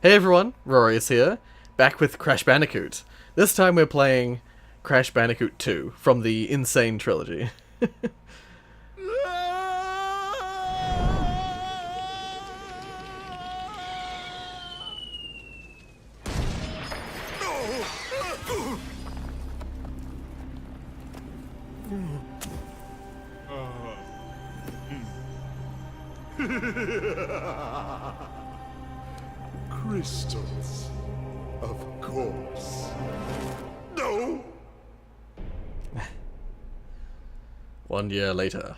Hey everyone, Rorius here, back with Crash Bandicoot. This time we're playing Crash Bandicoot 2 from the Insane Trilogy. Crystals, of course. No! 1 year later.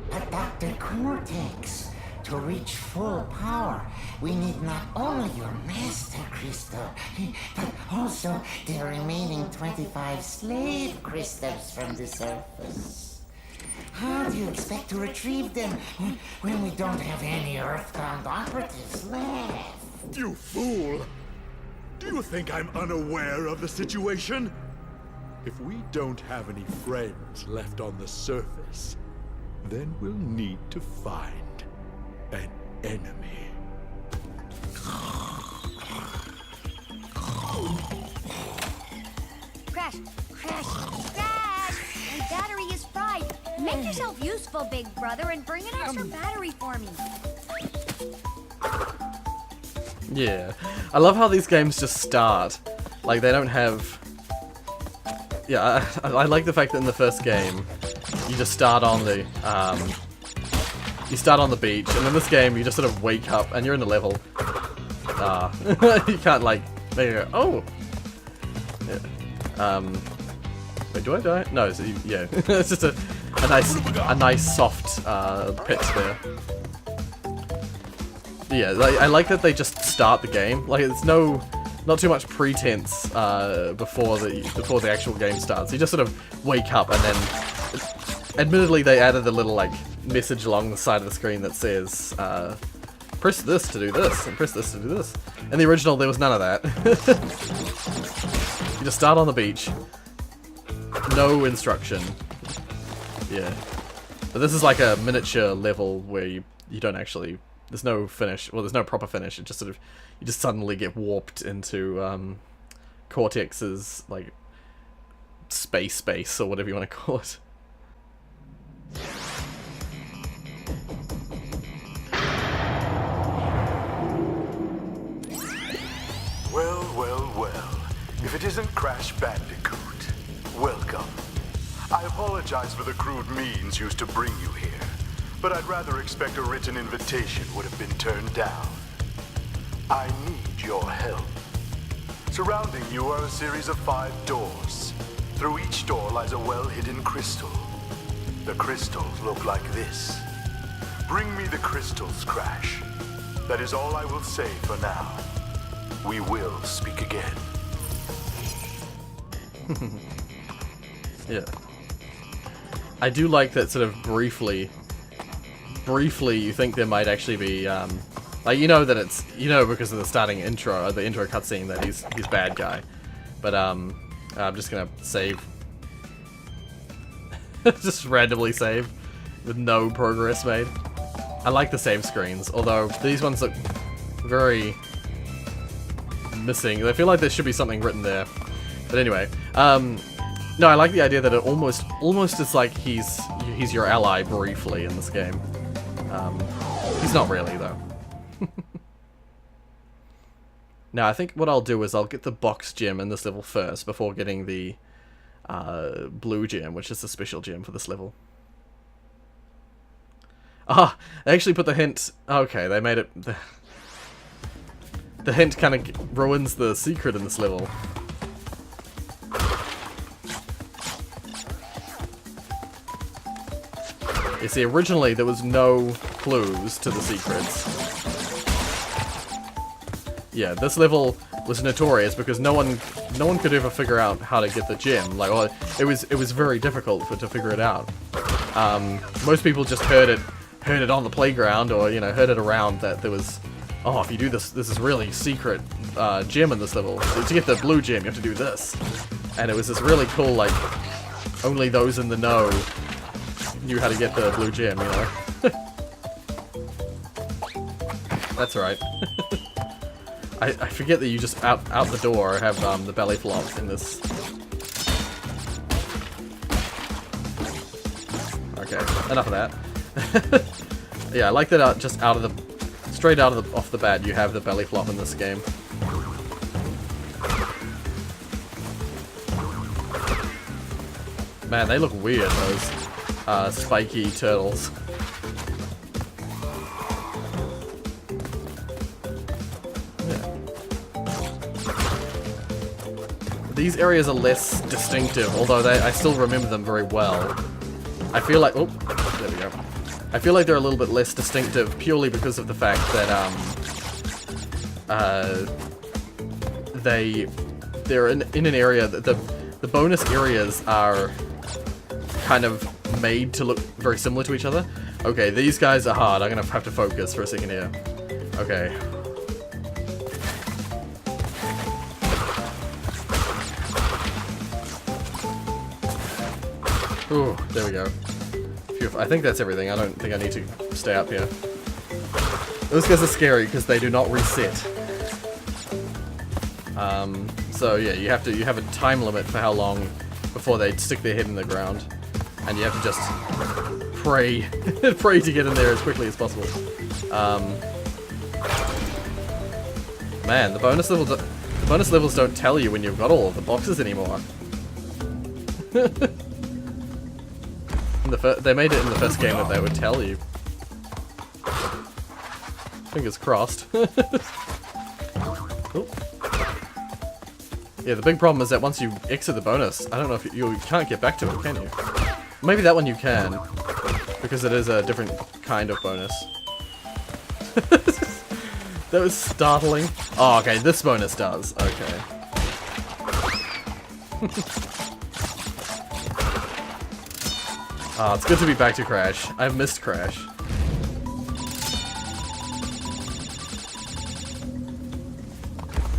But Dr. Cortex, to reach full power, we need not only your master crystal, but also the remaining 25 slave crystals from the surface. How do you expect to retrieve them when we don't have any Earthbound operatives left? You fool! Do you think I'm unaware of the situation? If we don't have any friends left on the surface, then we'll need to find an enemy. Crash! Crash! Crash! My battery is fried. Make yourself useful, big brother, and bring an extra battery for me. Yeah. I love how these games just start. Like, they don't have... Yeah, I like the fact that in the first game, you just start on the, you start on the beach, and in this game, you just sort of wake up, and you're in a level. You can't, like, make it go, oh! Yeah. Wait, do I die? No, so yeah. It's just a nice soft, pitch there. Yeah, I like that they just start the game. Like, it's not too much pretense before the actual game starts. You just sort of wake up and then, admittedly, they added a little like message along the side of the screen that says, "Press this to do this, and press this to do this." In the original, there was none of that. You just start on the beach, no instruction. Yeah, but this is like a miniature level where you don't actually. There's no finish. Well, there's no proper finish. It just sort of, you just suddenly get warped into Cortex's like space or whatever you want to call it. Well. If it isn't Crash Bandicoot, welcome. I apologize for the crude means used to bring you here, but I'd rather expect a written invitation would have been turned down. I need your help. Surrounding you are a series of 5 doors. Through each door lies a well-hidden crystal. The crystals look like this. Bring me the crystals, Crash. That is all I will say for now. We will speak again. Yeah. I do like that sort of briefly you think there might actually be, like, you know that it's, because of the starting intro, the intro cutscene, that he's bad guy. But, I'm just gonna save. Just randomly save, with no progress made. I like the save screens, although these ones look very missing. I feel like there should be something written there. But anyway, no, I like the idea that it almost is like he's your ally briefly in this game. He's not really, though. Now, I think what I'll do is I'll get the box gem in this level first, before getting the blue gem, which is the special gem for this level. Ah, they actually put the hint... Okay, they made it... The hint kind of ruins the secret in this level. You see, originally there was no clues to the secrets. Yeah, this level was notorious because no one could ever figure out how to get the gem. Like, well, it was very difficult to figure it out. Most people just heard it on the playground, or heard it around that there was, oh, if you do this is really secret gem in this level. So to get the blue gem, you have to do this, and it was this really cool, like, only those in the know knew how to get the blue gem, That's right. I forget that you just out the door have the belly flop in this. Okay, enough of that. Yeah, I like that just straight off the bat you have the belly flop in this game. Man, they look weird, those spiky turtles. Yeah. These areas are less distinctive, although I still remember them very well. I feel like, oh, there we go. I feel like they're a little bit less distinctive purely because of the fact that they're in an area that the bonus areas are kind of made to look very similar to each other. Okay, these guys are hard. I'm gonna have to focus for a second here. Okay. Ooh, there we go. Phew, I think that's everything. I don't think I need to stay up here. Those guys are scary because they do not reset. So yeah, you have a time limit for how long before they stick their head in the ground, and you have to just pray, pray to get in there as quickly as possible. Man, the bonus levels don't tell you when you've got all of the boxes anymore. They made it in the first game that they would tell you. Fingers crossed. Ooh. Yeah, the big problem is that once you exit the bonus, I don't know if you can't get back to it, can you? Maybe that one you can, because it is a different kind of bonus. That was startling. Oh, okay, this bonus does. Okay. Oh, it's good to be back to Crash. I've missed Crash.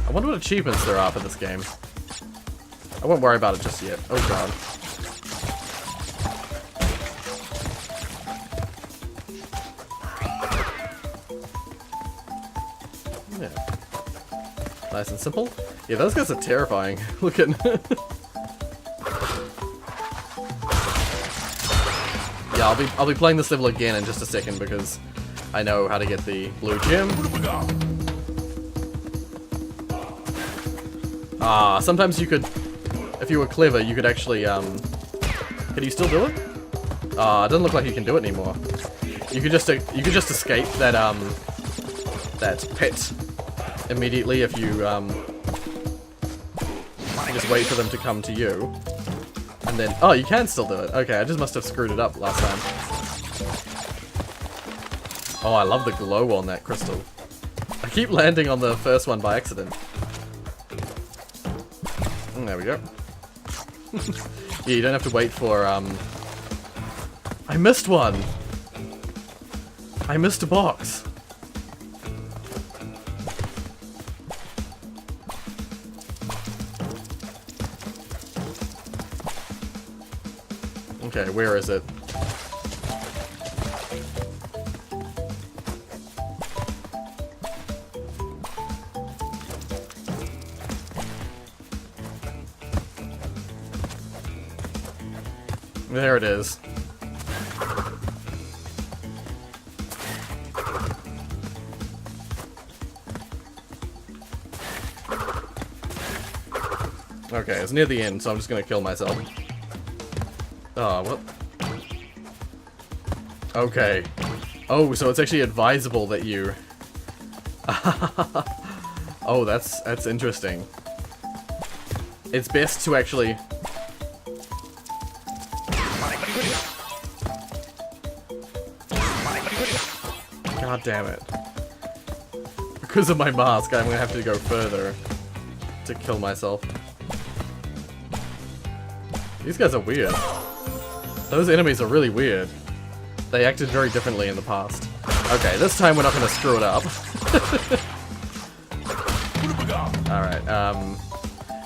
I wonder what achievements there are for this game. I won't worry about it just yet. Oh god. Yeah. Nice and simple. Yeah, those guys are terrifying. Look at... Yeah, I'll be playing this level again in just a second because I know how to get the blue gem. Ah, sometimes you could, if you were clever, you could actually, can you still do it? Ah, it doesn't look like you can do it anymore. You could just escape that, that pit immediately if you, just wait for them to come to you. And then, oh, you can still do it. Okay, I just must have screwed it up last time. Oh, I love the glow on that crystal. I keep landing on the first one by accident. There we go. Yeah, you don't have to wait for, I missed one! I missed a box. Okay, where is it? There it is. Okay, it's near the end, so I'm just gonna kill myself. Oh, what? Okay. Oh, so it's actually advisable that you... Oh, that's interesting. It's best to actually... God damn it. Because of my mask, I'm gonna have to go further to kill myself. These guys are weird. Those enemies are really weird. They acted very differently in the past. Okay, this time we're not gonna screw it up. Alright,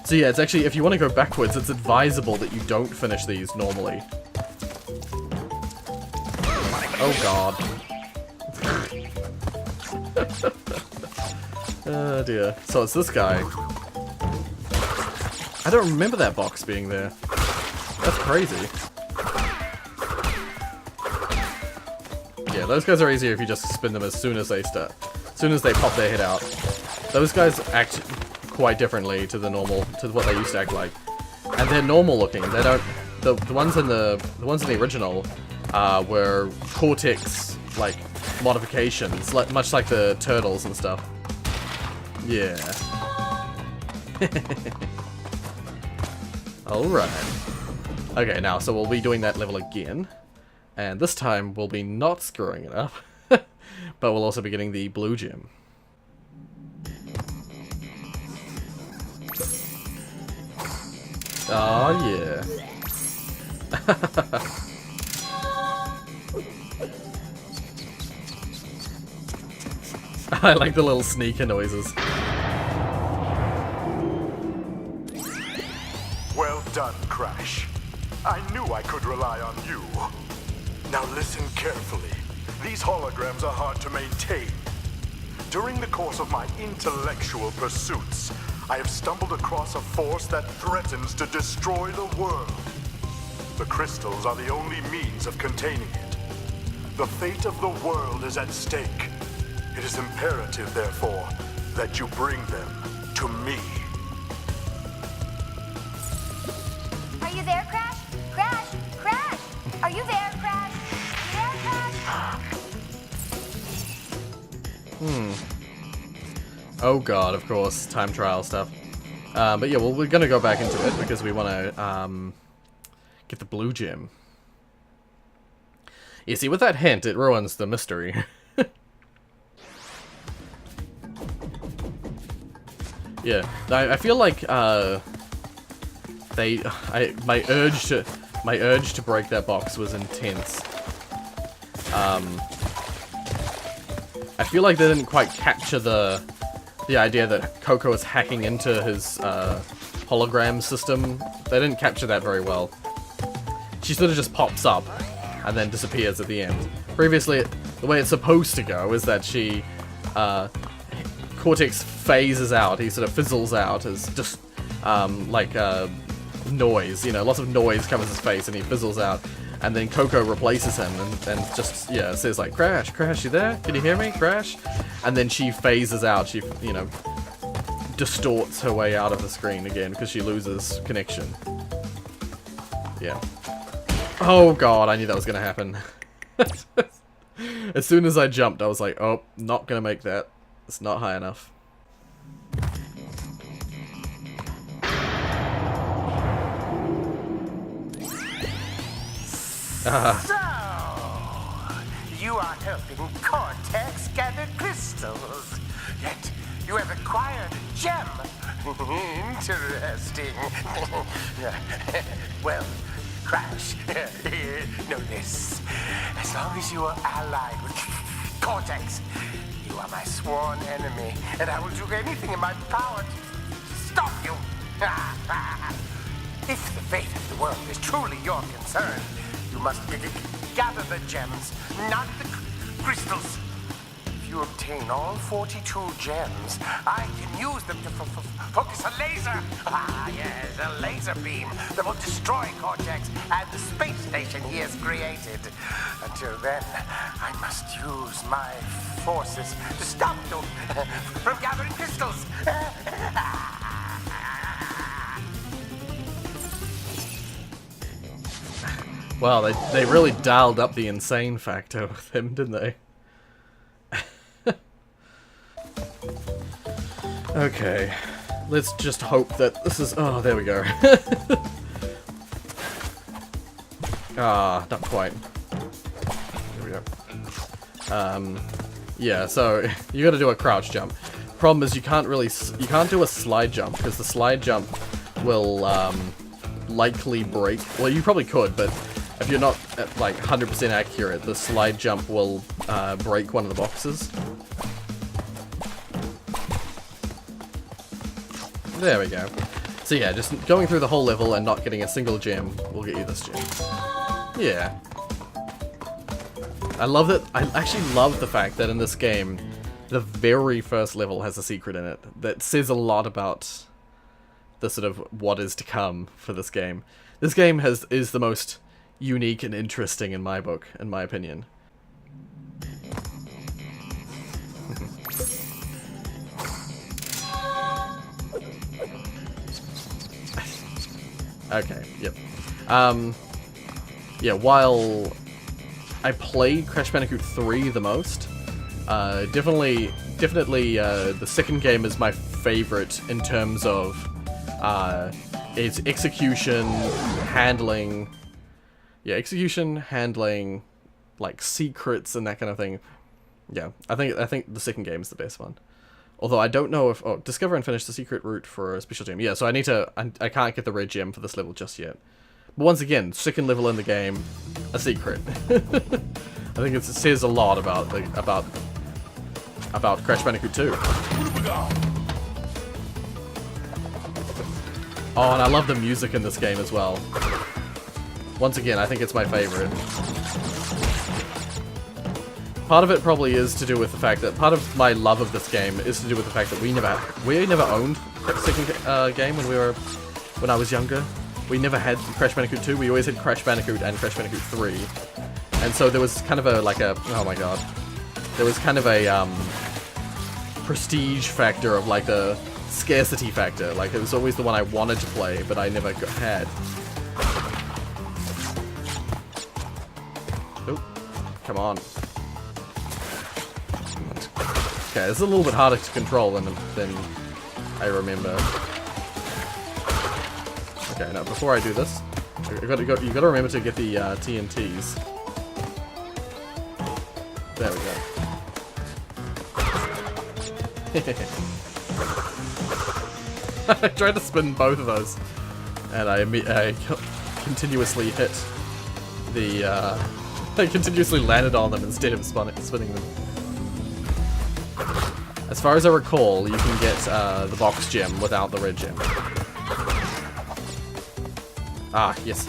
so yeah, it's actually, if you want to go backwards, it's advisable that you don't finish these normally. Oh god. Oh dear. So it's this guy. I don't remember that box being there. That's crazy. Yeah, those guys are easier if you just spin them as soon as they start. As soon as they pop their head out. Those guys act quite differently to the normal, to what they used to act like. And they're normal looking. They don't. The ones in the ones in the original were Cortex like modifications, much like the turtles and stuff. Yeah. Alright. Okay, now, so we'll be doing that level again. And this time, we'll be not screwing it up. But we'll also be getting the blue gem. Oh, yeah. I like the little sneaker noises. Well done, Crash. I knew I could rely on you. Now listen carefully. These holograms are hard to maintain. During the course of my intellectual pursuits, I have stumbled across a force that threatens to destroy the world. The crystals are the only means of containing it. The fate of the world is at stake. It is imperative, therefore, that you bring them to me. Are you there, Crash? Crash! Crash! Are you there, Crash? You there, Crash? Oh god, of course, time trial stuff. But yeah, well, we're gonna go back into it because we want to get the blue gem. You see, with that hint, it ruins the mystery. Yeah, I feel like my urge to break that box was intense. I feel like they didn't quite capture the idea that Coco is hacking into his hologram system. They didn't capture that very well. She sort of just pops up and then disappears at the end. Previously, the way it's supposed to go is that she Cortex phases out, he sort of fizzles out as just like noise, you know, lots of noise covers his face and he fizzles out, and then Coco replaces him and just, yeah, says like, Crash, Crash, you there? Can you hear me? Crash? And then she phases out, she, you know, distorts her way out of the screen again because she loses connection. Yeah. Oh god, I knew that was gonna happen. As soon as I jumped, I was like, oh, not gonna make that. It's not high enough. So, you are helping Cortex gather crystals, yet you have acquired a gem. Interesting. Well, Crash, know this. As long as you are allied with Cortex, you are my sworn enemy, and I will do anything in my power to stop you. If the fate of the world is truly your concern, you must gather the gems, not the crystals. If you obtain all 42 gems, I can use them to focus a laser. Yes, a laser beam that will destroy Cortex and the space station he has created. Until then, I must use my forces to stop you from gathering crystals. Wow, they really dialed up the insane factor with him, didn't they? Okay, let's just hope that this is... Oh, there we go. Ah, not quite. There we go. Yeah, so you got to do a crouch jump. Problem is you can't do a slide jump because the slide jump will likely break. Well, you probably could, but if you're not like 100% accurate, the slide jump will break one of the boxes. There we go. So yeah, just going through the whole level and not getting a single gem will get you this gem. Yeah. I love that. I actually love the fact that in this game, the very first level has a secret in it that says a lot about the sort of what is to come for this game. This game is the most unique and interesting in my book, in my opinion. Okay, yep. Yeah, while I played Crash Bandicoot 3 the most, definitely the second game is my favorite in terms of its execution, handling, like secrets and that kind of thing. Yeah, I think the second game is the best one. Although I don't know if... Oh, discover and finish the secret route for a special gem. Yeah, so I need to... I can't get the red gem for this level just yet. But once again, second level in the game, a secret. I think it says a lot about Crash Bandicoot 2. Oh, and I love the music in this game as well. Once again, I think it's my favorite. Part of it probably is to do with the fact that part of my love of this game is to do with the fact that we never owned the second game when I was younger. We never had Crash Bandicoot 2. We always had Crash Bandicoot and Crash Bandicoot 3, and so there was kind of a oh my god, there was kind of a prestige factor of like a scarcity factor. Like it was always the one I wanted to play, but I never had. Oh, come on. Okay, this is a little bit harder to control than I remember. Okay, now before I do this, you gotta remember to get the TNTs. There we go. I tried to spin both of those, and I continuously hit the. I continuously landed on them instead of spinning them. As far as I recall, you can get the box gem without the red gem. Ah, yes.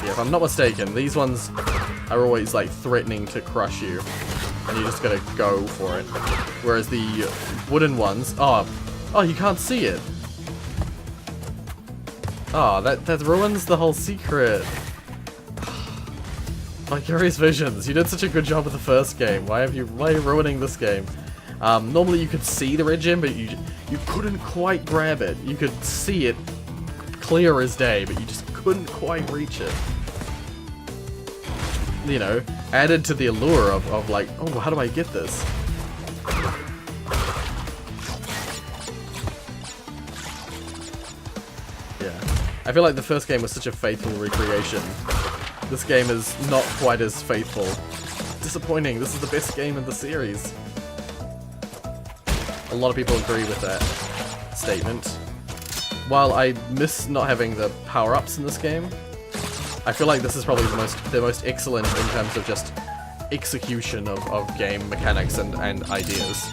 Yeah, if I'm not mistaken, these ones are always like threatening to crush you, and you just gotta go for it. Whereas the wooden ones, oh, you can't see it. Oh, that ruins the whole secret. Vicarious Visions, you did such a good job with the first game. Why are you ruining this game? Normally you could see the red gem, but you couldn't quite grab it. You could see it clear as day, but you just couldn't quite reach it. You know, added to the allure of like, oh, how do I get this? Yeah. I feel like the first game was such a faithful recreation. This game is not quite as faithful. Disappointing. This is the best game in the series. A lot of people agree with that statement. While I miss not having the power-ups in this game, I feel like this is probably the most excellent in terms of just execution of game mechanics and ideas.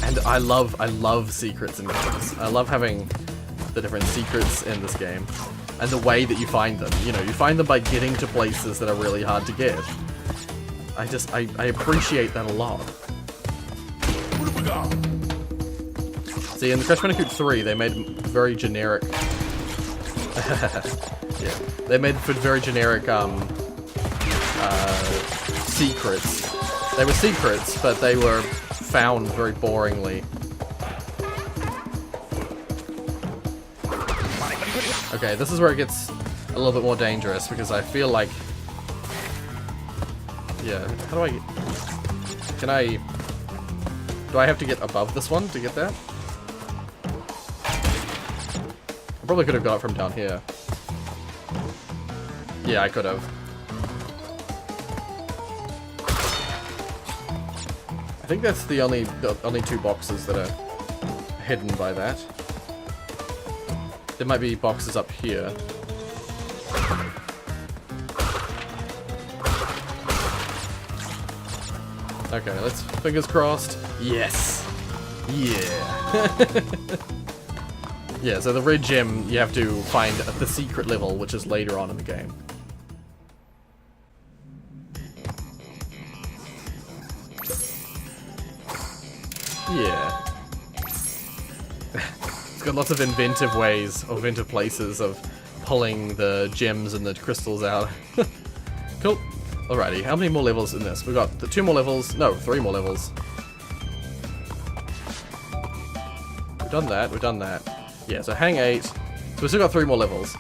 And I love secrets in games. I love having the different secrets in this game. And the way that you find them. You know, you find them by getting to places that are really hard to get. I appreciate that a lot. See, in the Crash Bandicoot 3, they made very generic... yeah, they made very generic, secrets. They were secrets, but they were found very boringly. Okay, this is where it gets a little bit more dangerous, because I feel like... Yeah, how do I get... Can I... Do I have to get above this one to get that? I probably could have got it from down here. Yeah, I could have. I think that's the only two boxes that are hidden by that. There might be boxes up here. Okay, let's fingers crossed. Yes! Yeah! Yeah, so the red gem you have to find at the secret level, which is later on in the game. Yeah. It's got lots of inventive ways, or inventive places of pulling the gems and the crystals out. Cool. Alrighty, how many more levels in this? We've got the 2 more levels. No, 3 more levels. We've done that, we've done that. Yeah, so hang 8. So we've still got 3 more levels.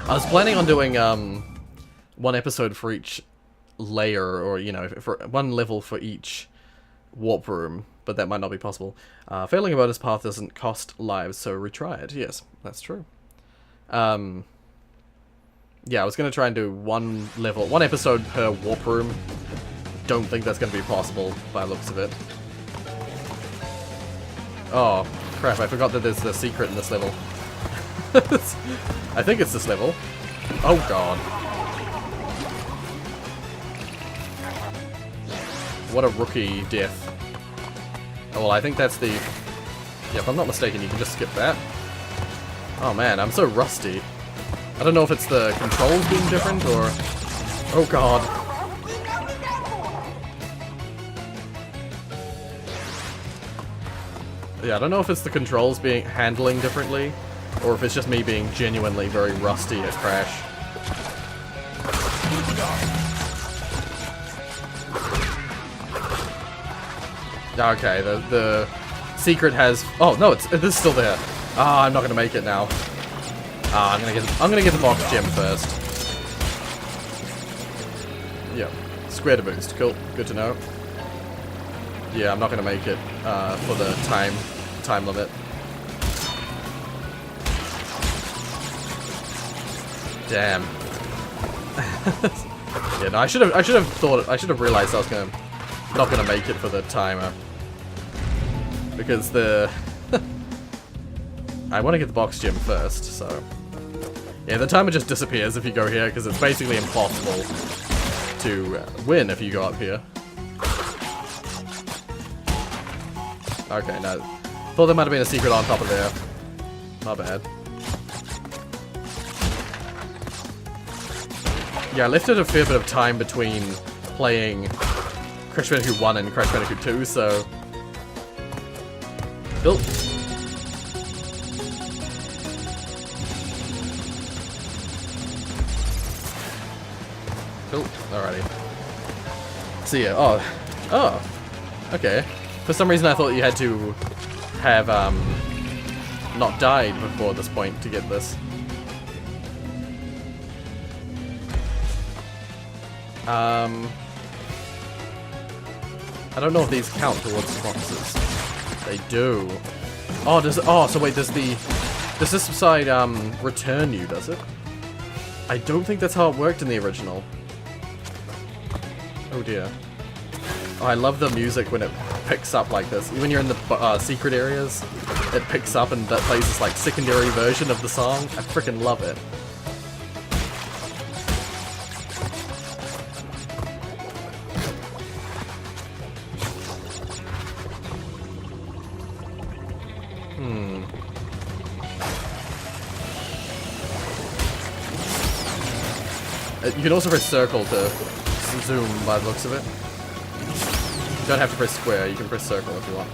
I was planning on doing 1 episode for each layer, or, you know, for 1 level for each warp room, but that might not be possible. Failing a bonus path doesn't cost lives, so retry it. Yes, that's true. Yeah, I was going to try and do 1 level, 1 episode per warp room. Don't think that's going to be possible by the looks of it. Oh, crap, I forgot that there's a secret in this level. I think it's this level. Oh god. What a rookie death. Oh, well, I think that's the... Yeah, if I'm not mistaken, you can just skip that. Oh man, I'm so rusty. I don't know if it's the controls being different, or... Oh god. Yeah, I don't know if it's the controls being handling differently, or if it's just me being genuinely very rusty at Crash. Okay, the secret has... Oh no, this is still there. Ah, I'm not gonna make it now. Ah, I'm gonna get the box gem first. Yep, square to boost. Cool, good to know. Yeah, I'm not gonna make it for the time limit. Damn. Yeah, no, I should have realized I was not gonna make it for the timer, because I want to get the box gem first. So yeah, the timer just disappears if you go here, because it's basically impossible to win if you go up here. Okay, no. Thought there might have been a secret on top of there. My bad. Yeah, I left it a fair bit of time between playing Crash Bandicoot 1 and Crash Bandicoot 2, so... Cool. Cool, alrighty. So yeah, oh, okay. For some reason I thought you had to have, not died before this point to get this. I don't know if these count towards boxes. They do. Oh, so wait, does this side, return you, does it? I don't think that's how it worked in the original. Oh dear. Oh, I love the music when it picks up like this. Even when you're in the secret areas, it picks up and that plays this like secondary version of the song. I freaking love it. You can also press circle to zoom by the looks of it. You don't have to press square, you can press circle if you want.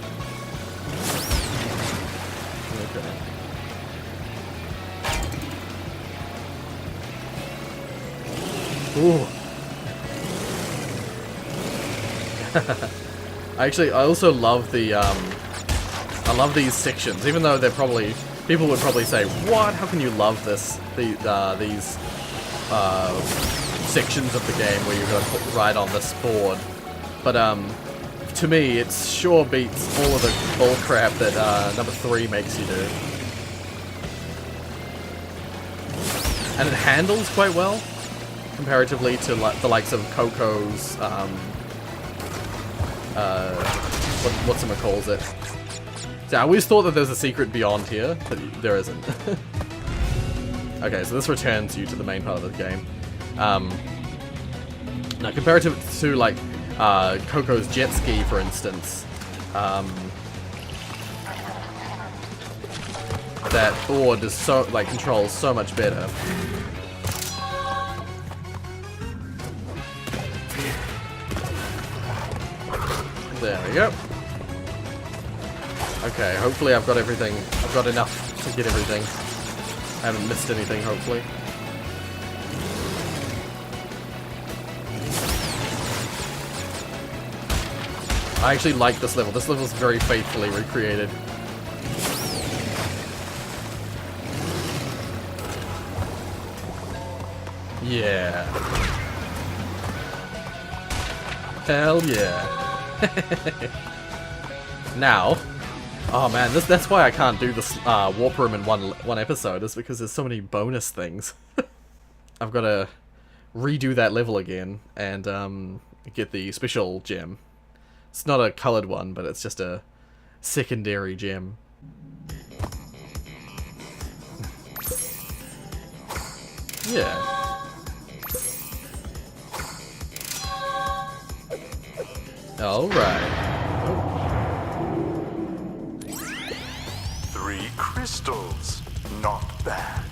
Okay. I also love the, I love these sections, even though they're probably, people would probably say, what? How can you love this? These sections of the game where you're going to ride on this board. But, to me, it sure beats all of the bullcrap that, number 3 makes you do. And it handles quite well, comparatively to the likes of Coco's, whatchamacalls it. So I always thought that there's a secret beyond here, but there isn't. Okay, so this returns you to the main part of the game. Now, comparative to, like, Coco's jet ski, for instance, that board is so, like, controls so much better. There we go. Okay, hopefully I've got everything. I've got enough to get everything. I haven't missed anything, hopefully. I actually like this level. This level is very faithfully recreated. Yeah. Hell yeah. Now, oh man, that's why I can't do this warp room in one episode, is because there's so many bonus things. I've got to redo that level again and get the special gem. It's not a colored one, but it's just a secondary gem. Yeah. Alright. 3 crystals. Not bad.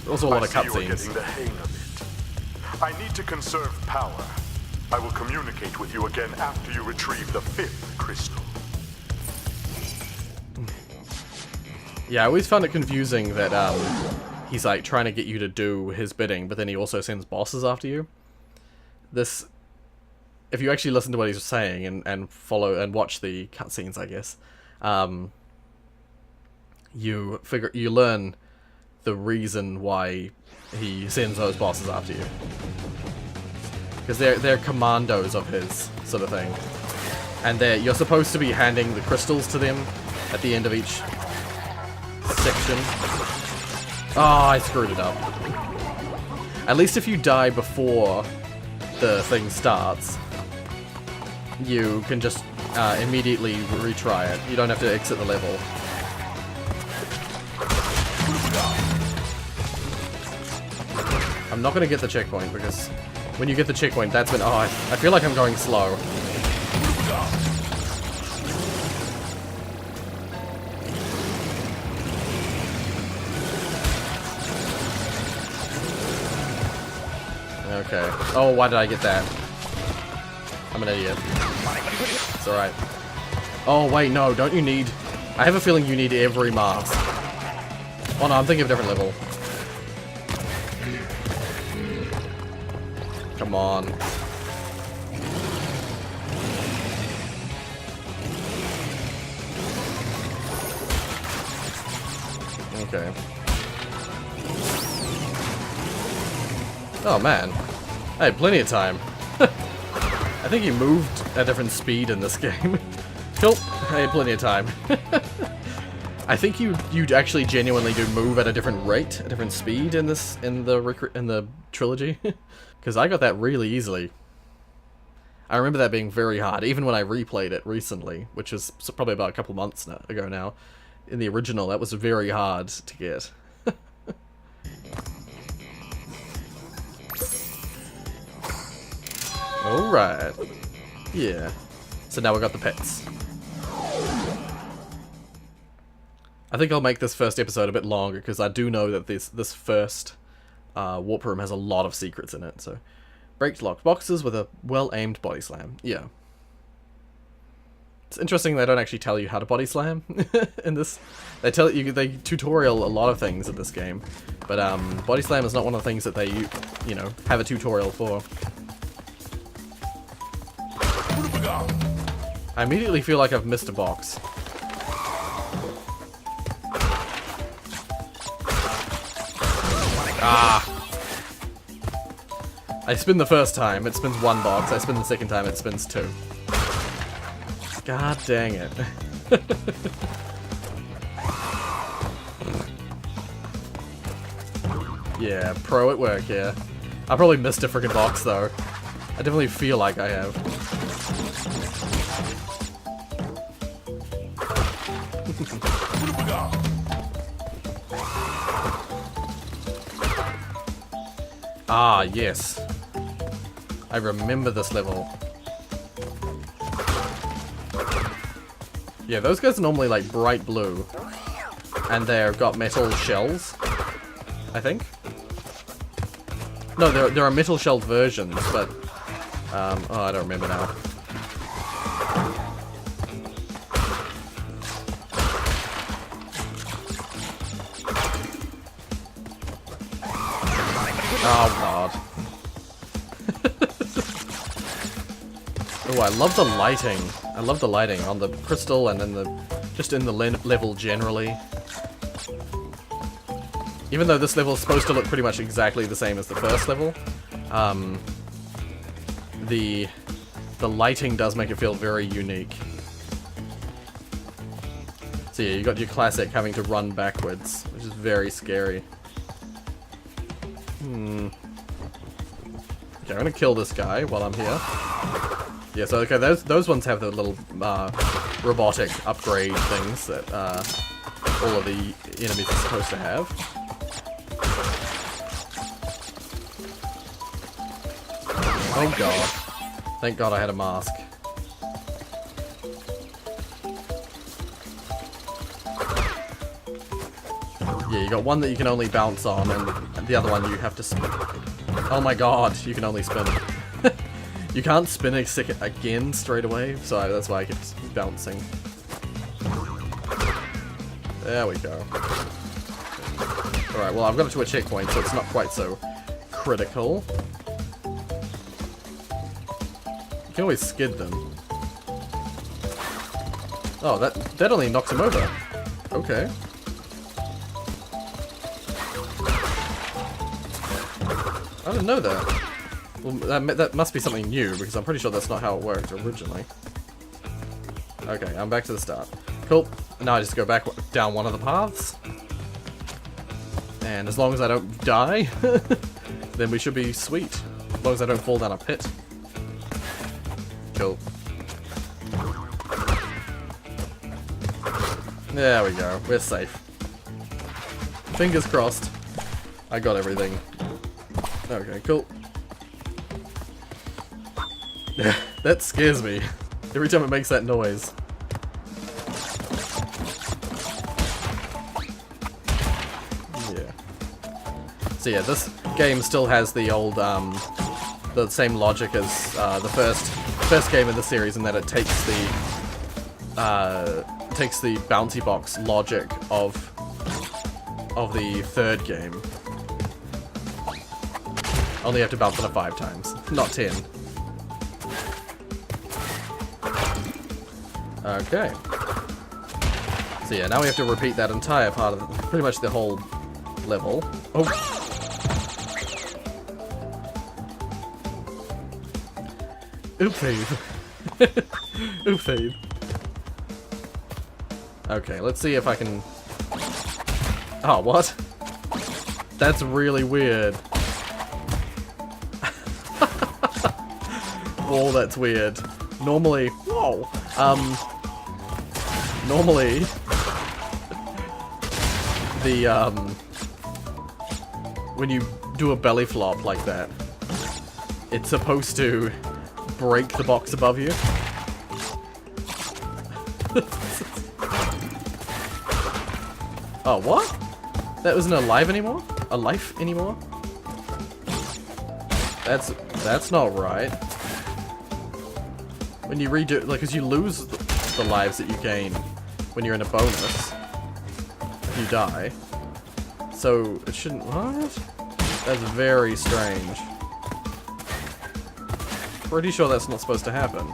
Also a lot of I see you're cutscenes. getting the hang of it. I need to conserve power. I will communicate with you again after you retrieve the 5th crystal. Yeah, I always found it confusing that he's like trying to get you to do his bidding, but then he also sends bosses after you. This, if you actually listen to what he's saying and follow and watch the cutscenes, I guess, you learn the reason why he sends those bosses after you. Because they're commandos of his, sort of thing. And you're supposed to be handing the crystals to them at the end of each section. Oh, I screwed it up. At least if you die before the thing starts, you can just immediately retry it. You don't have to exit the level. I'm not going to get the checkpoint because when you get the checkpoint, that's when... Oh, I feel like I'm going slow. Okay. Oh, why did I get that? I'm an idiot. It's alright. Oh, wait, no, don't you need... I have a feeling you need every mask. Oh no, I'm thinking of a different level. Come on. Okay. Oh man. I had plenty of time. I think he moved at a different speed in this game. Cool. I had plenty of time. I think you'd actually genuinely do move at a different rate, a different speed in the trilogy, because I got that really easily. I remember that being very hard, even when I replayed it recently, which was probably about a couple months ago now. In the original, that was very hard to get. Alright. Yeah. So now we got the pets. I think I'll make this first episode a bit longer, because I do know that this first warp room has a lot of secrets in it, so... Break locked boxes with a well-aimed body slam. Yeah. It's interesting they don't actually tell you how to body slam in this. They tutorial a lot of things in this game, but body slam is not one of the things that they, you know, have a tutorial for. I immediately feel like I've missed a box. Ah! I spin the first time, it spins one box. I spin the second time, it spins two. God dang it. Yeah, pro at work, yeah. I probably missed a freaking box, though. I definitely feel like I have. Ah, yes. I remember this level. Yeah, those guys are normally like bright blue. And they've got metal shells, I think. No, there are metal shelled versions, but... oh, I don't remember now. Oh god. Oh, I love the lighting. I love the lighting on the crystal and then just in the level generally. Even though this level is supposed to look pretty much exactly the same as the first level, the lighting does make it feel very unique. So yeah, you got your classic having to run backwards, which is very scary. Okay, I'm gonna kill this guy while I'm here. Yeah, so okay, those ones have the little robotic upgrade things that all of the enemies are supposed to have. Oh god. Thank god I had a mask. Yeah, you got one that you can only bounce on, and the other one you have to spin. Oh my god, you can only spin. You can't spin again straight away, so that's why I kept bouncing. There we go. Alright, well I've got it to a checkpoint, so it's not quite so critical. You can always skid them. Oh, that only knocks him over. Okay. I didn't know that. Well, that must be something new, because I'm pretty sure that's not how it worked originally. Okay, I'm back to the start. Cool. Now I just go back down one of the paths. And as long as I don't die, then we should be sweet. As long as I don't fall down a pit. Cool. There we go. We're safe. Fingers crossed. I got everything. Okay, cool. That scares me. Every time it makes that noise. Yeah. So yeah, this game still has the old, the same logic as the first game in the series, in that it takes the bouncy box logic of the third game. Only have to bounce on it 5 times, not 10. Okay. So yeah, now we have to repeat that entire part of pretty much the whole level. Oh. Oopsie. Oopsie. Okay, let's see if I can... Oh, what? That's really weird. Whoa, that's weird. Normally... Whoa! Normally... when you do a belly flop like that, it's supposed to break the box above you. Oh, what? That wasn't alive anymore? Alive anymore? That's not right. When you redo, like, cause you lose the lives that you gain when you're in a bonus, if you die. So it shouldn't. What? That's very strange. Pretty sure that's not supposed to happen.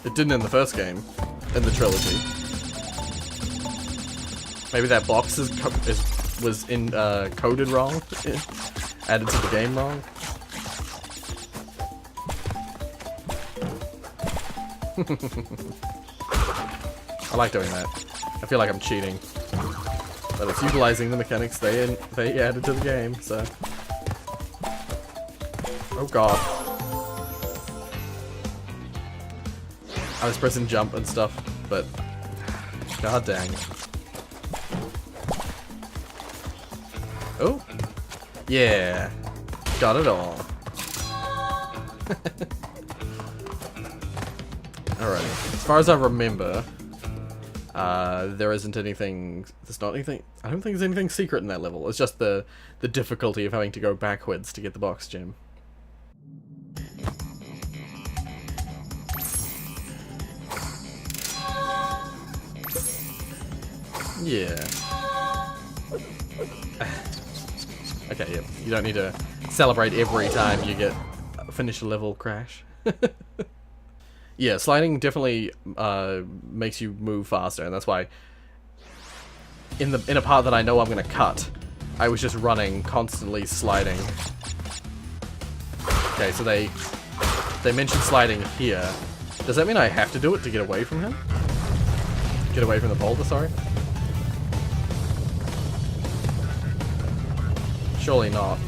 It didn't in the first game, in the trilogy. Maybe that box was coded wrong, added to the game wrong. I like doing that. I feel like I'm cheating, but it's utilizing the mechanics they added to the game. So, oh god, I was pressing jump and stuff, but god dang. Oh, yeah, got it all. Alrighty. As far as I remember, there isn't anything. There's not anything. I don't think there's anything secret in that level. It's just the difficulty of having to go backwards to get the box gem. Yeah. Okay, yeah. You don't need to celebrate every time you get finish a level, Crash. Yeah, sliding definitely makes you move faster, and that's why in a part that I know I'm gonna cut, I was just running, constantly sliding. Okay, so they mentioned sliding here. Does that mean I have to do it to get away from him? Get away from the boulder, sorry? Surely not.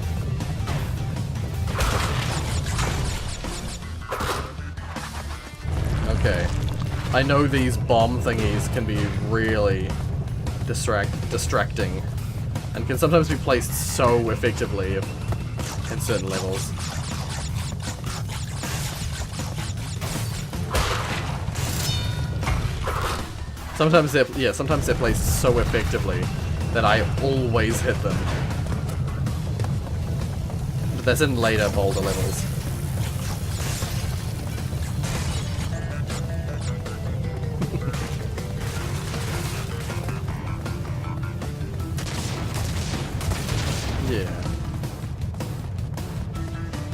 Okay. I know these bomb thingies can be really distracting and can sometimes be placed so effectively in certain levels. Sometimes they're placed so effectively that I always hit them. But that's in later boulder levels.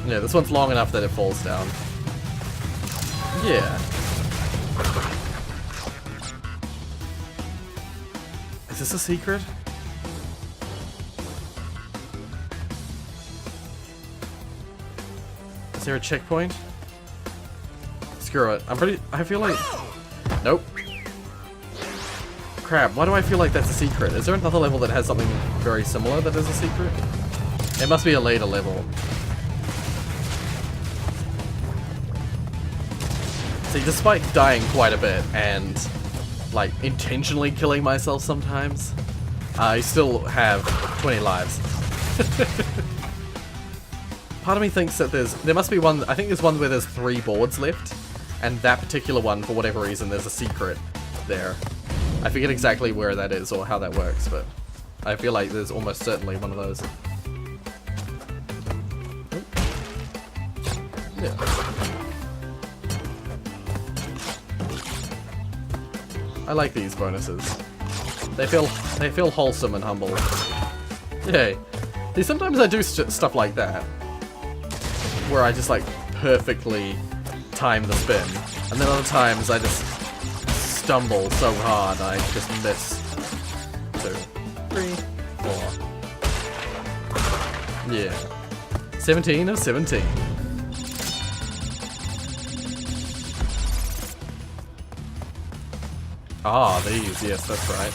Yeah, this one's long enough that it falls down. Yeah. Is this a secret? Is there a checkpoint? Screw it. I feel like... Nope. Crap, why do I feel like that's a secret? Is there another level that has something very similar that is a secret? It must be a later level. See, despite dying quite a bit and, like, intentionally killing myself sometimes, I still have 20 lives. Part of me thinks that there must be one, I think there's one where there's 3 boards left, and that particular one, for whatever reason, there's a secret there. I forget exactly where that is or how that works, but I feel like there's almost certainly one of those. Yeah. I like these bonuses. They feel wholesome and humble. Yay. See, sometimes I do stuff like that, where I just like perfectly time the spin, and then other times I just stumble so hard I just miss. 2, 3, 4. Yeah. 17 of 17. Ah, these, yes, that's right.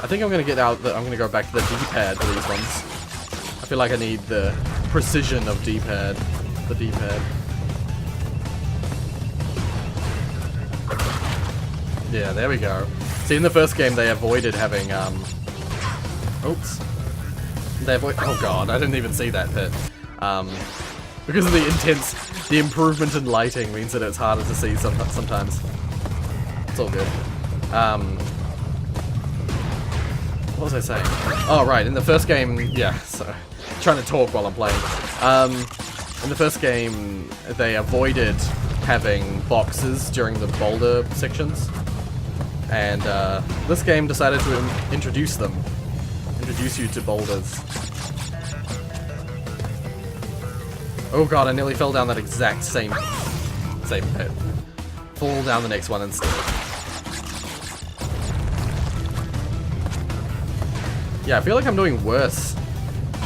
I think I'm gonna I'm gonna go back to the D-pad for these ones. I feel like I need the precision of D-pad. The D-pad. Yeah, there we go. See, in the first game they avoided having, oops. Oh god, I didn't even see that pit. Because of the improvement in lighting means that it's harder to see sometimes. It's all good. What was I saying? Oh, right, in the first game, yeah, so, trying to talk while I'm playing. In the first game, they avoided having boxes during the boulder sections. And, this game decided to introduce them. Introduce you to boulders. Oh god, I nearly fell down that exact same pit. Fall down the next one instead. Yeah, I feel like I'm doing worse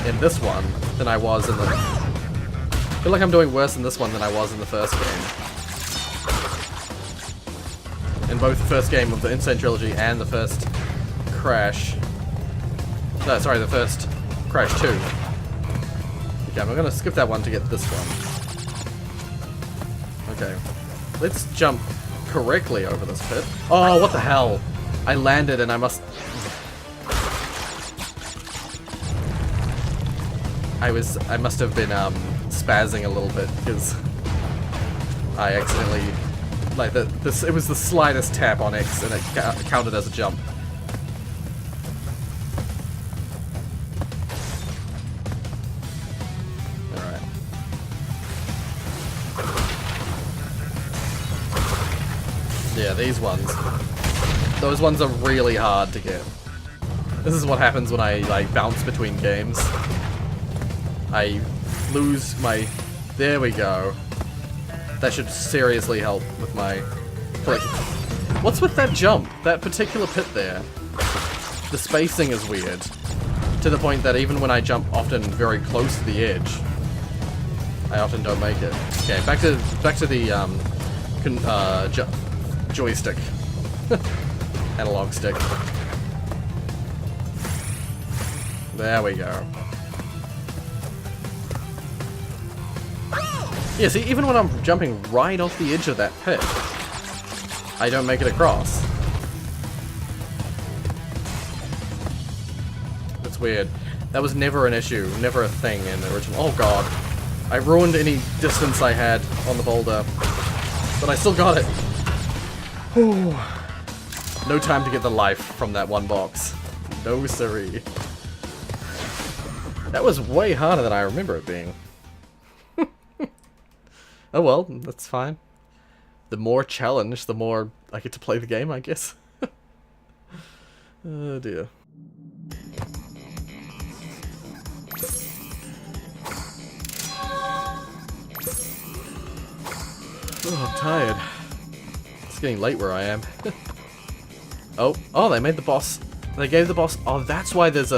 in this one than I was in the... I feel like I'm doing worse in this one than I was in the first game. In both the first game of the Sane Trilogy and the first Crash... No, sorry, the first Crash 2. Okay, I'm gonna skip that one to get this one. Okay. Let's jump correctly over this pit. Oh, what the hell? I landed and I must... I must have been spazzing a little bit because I accidentally it was the slightest tap on X and it counted as a jump. Alright. Yeah, these ones. Those ones are really hard to get. This is what happens when I, like, bounce between games. I lose my... There we go. That should seriously help with my... What's with that jump? That particular pit there. The spacing is weird. To the point that even when I jump often very close to the edge, I often don't make it. Okay, back to the joystick. Analog stick. There we go. Yeah, see, even when I'm jumping right off the edge of that pit, I don't make it across. That's weird. That was never an issue, never a thing in the original. Oh god. I ruined any distance I had on the boulder. But I still got it. Whew. No time to get the life from that one box. No siree. That was way harder than I remember it being. Oh well, that's fine. The more challenge, the more I get to play the game, I guess. Oh dear. Oh, I'm tired. It's getting late where I am. Oh, they made the boss. They gave the boss. Oh, that's why there's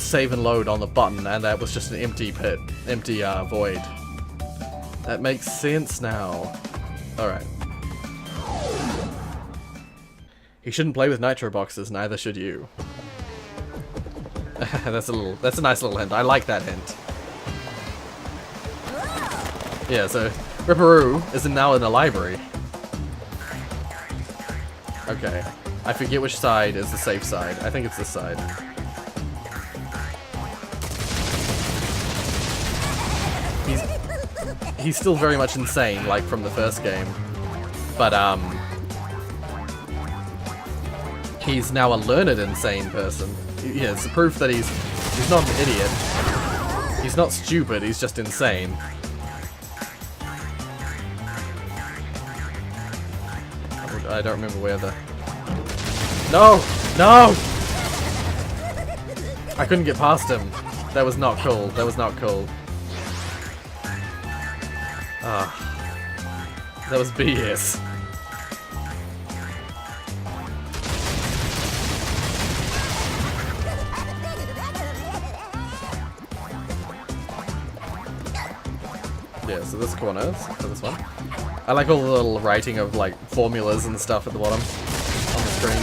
save and load on the button, and that was just an empty pit, empty void. That makes sense now. All right. He shouldn't play with nitro boxes. Neither should you. That's a nice little hint. I like that hint. Yeah. So Ripper Roo is now in the library. Okay. I forget which side is the safe side. I think it's this side. He's still very much insane, like from the first game. But, he's now a learned insane person. Yeah, it's proof that he's not an idiot. He's not stupid, he's just insane. I don't remember where the... No! No! I couldn't get past him. That was not cool. That was not cool. Ah. That was BS. Yeah, so this corner is for this one. I like all the little writing of like formulas and stuff at the bottom on the screen.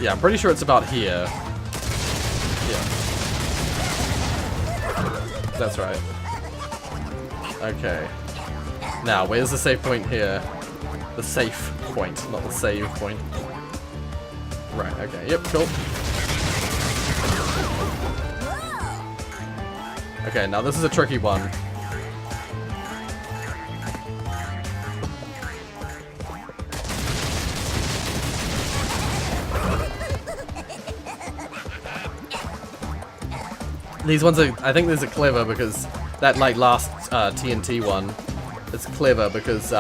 Yeah, I'm pretty sure it's about here. Yeah. That's right. Okay. Now, where's the save point here? The safe point, not the save point. Right, okay, yep, cool. Okay, now this is a tricky one. These ones are, I think these are clever because that like last TNT one, it's clever because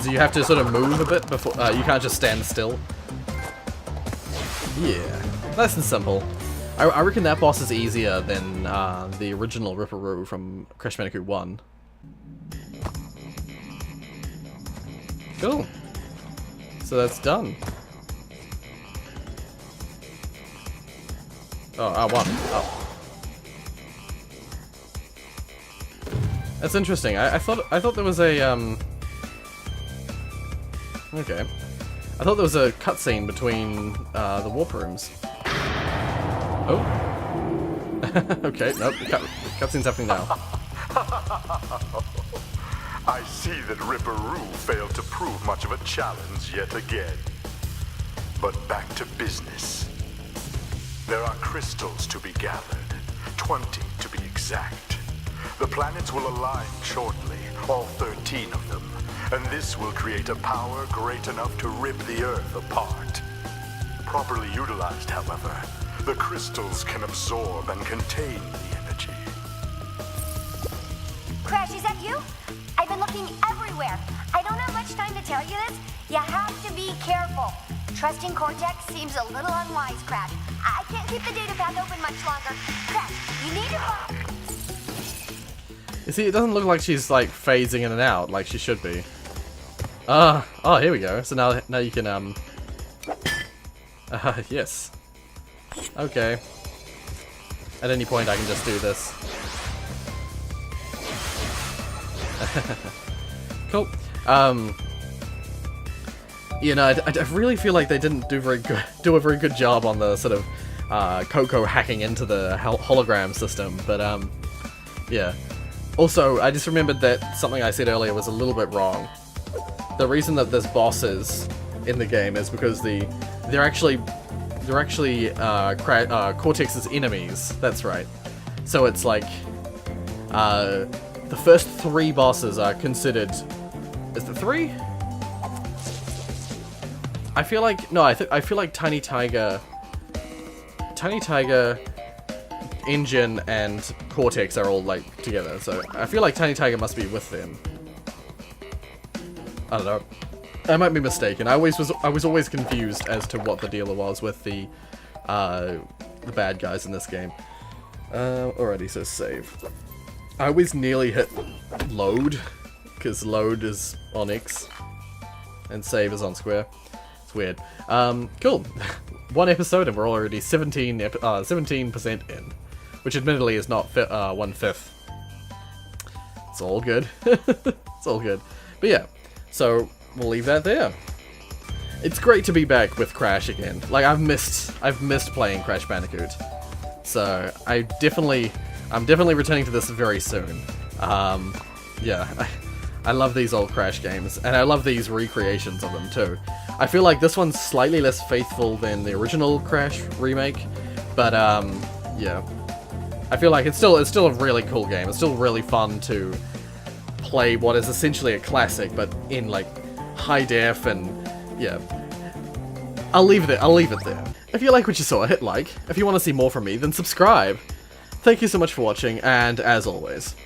you have to sort of move a bit before, you can't just stand still. Yeah, nice and simple. I reckon that boss is easier than the original Ripper Roo from Crash Bandicoot 1. Cool. So that's done. Oh, I won. Oh. That's interesting. I thought there was a okay. I thought there was a cutscene between the warp rooms. Oh. Okay, nope. Cutscene's happening now. I see that Ripper Roo failed to prove much of a challenge yet again. But back to business. There are crystals to be gathered, 20 to be exact. The planets will align shortly, all 13 of them, and this will create a power great enough to rip the Earth apart. Properly utilized, however, the crystals can absorb and contain the energy. you? I've been looking everywhere. I don't have much time to tell you this. You have to be careful. Trusting Cortex seems a little unwise, Crash. I can't keep the data path open much longer. Crash, you need to find... You see, it doesn't look like she's like phasing in and out like she should be. Oh, here we go. So now you can yes. Okay. At any point I can just do this. Cool. You know, I really feel like they didn't do a very good job on the sort of Coco hacking into the hologram system, but yeah. Also, I just remembered that something I said earlier was a little bit wrong. The reason that there's bosses in the game is because they're actually Cortex's enemies. That's right. So it's like the first 3 bosses are considered. Is it 3? I feel like no. I feel like Tiny Tiger, Engine, and Cortex are all like together. So I feel like Tiny Tiger must be with them. I don't know. I might be mistaken. I was always confused as to what the deal was with the bad guys in this game. Alrighty, so save. I always nearly hit load, because load is on X, and save is on square. It's weird. Cool. 1 episode and we're already 17% in, which admittedly is not 1/5. It's all good. It's all good. But yeah, so we'll leave that there. It's great to be back with Crash again. Like I've missed playing Crash Bandicoot. So I'm definitely returning to this very soon. Yeah, I love these old Crash games, and I love these recreations of them too. I feel like this one's slightly less faithful than the original Crash remake, but yeah, I feel like it's still a really cool game. It's still really fun to play what is essentially a classic, but in like high def, and yeah. I'll leave it there. If you like what you saw, hit like. If you want to see more from me, then subscribe. Thank you so much for watching, and as always,